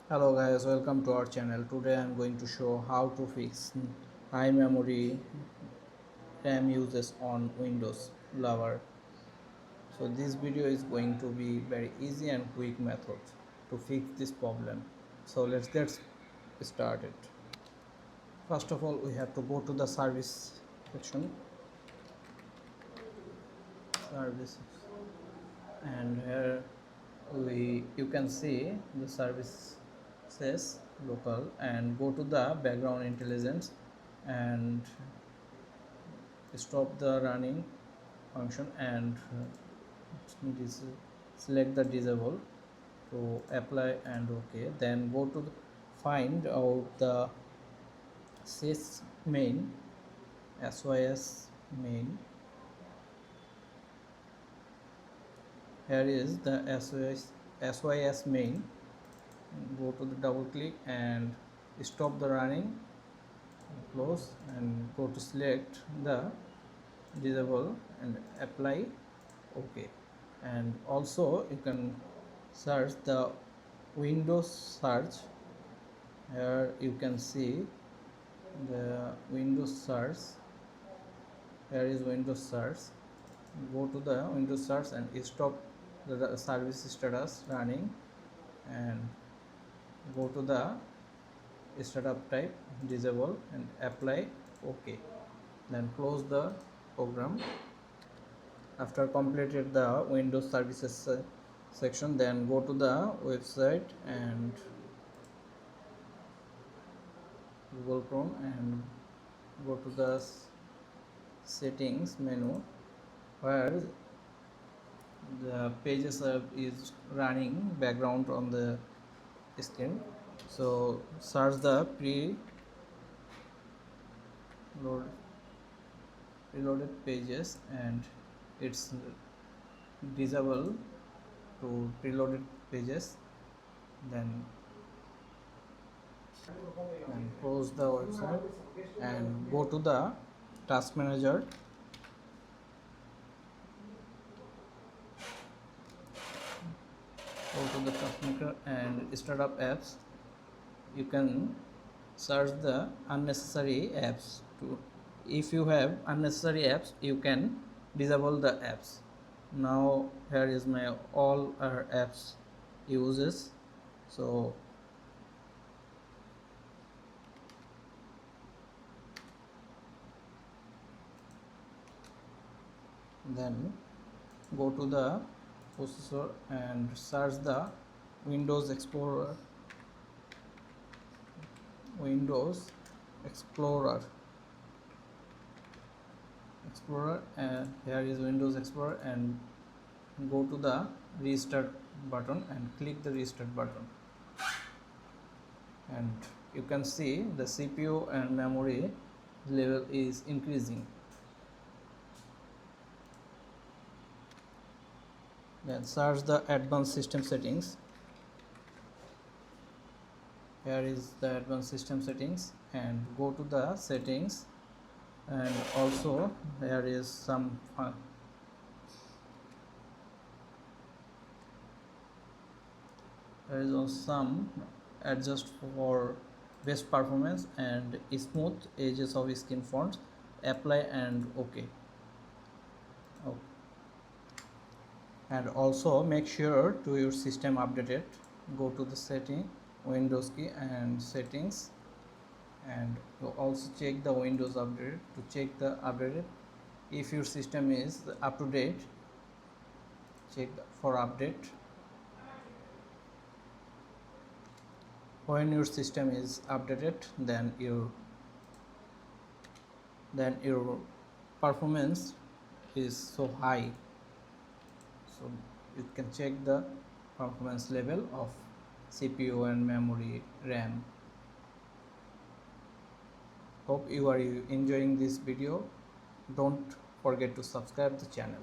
Hello guys, welcome to our channel. Today I am going to show how to fix high memory RAM uses on Windows Lover. So this video is going to be very easy and quick method to fix this problem. So let's get started. First of all, we have to go to the service section, services, and here you can see the service says local, and go to the background intelligence and stop the running function and select the disable to apply and OK. Then go to find out the sys main sys main. Here is the sys main. Go to the double click and stop the running, close, and go to select the disable and apply OK. And also you can search the Windows search. Here you can see the Windows search. Here is Windows search. Go to the Windows search and stop the service status running and go to the startup type, disable, and apply OK. Then close the program. After completed the Windows services section, then go to the website and Google Chrome and go to the settings menu where the pages is running background on the screen. So search the preloaded pages and it's disable to preloaded pages. Then close the website and go to the task manager. Go to the task manager and start up apps. You can search the unnecessary apps. If you have unnecessary apps, you can disable the apps. Now here is my all our apps uses. So then go to the processor and search the Windows Explorer and here is Windows Explorer, and go to the restart button and click the restart button, and you can see the CPU and memory level is increasing. Then search the advanced system settings. Here is the advanced system settings and go to the settings, and also there is some adjust for best performance and smooth edges of skin fonts. Apply and OK. And also make sure to your system updated. Go to the setting, Windows key and settings, and also check the Windows update to check the updated. If your system is up to date, check for update. When your system is updated, then your performance is so high, so you can check the performance level of CPU and memory RAM. Hope you are enjoying this video. Don't forget to subscribe the channel.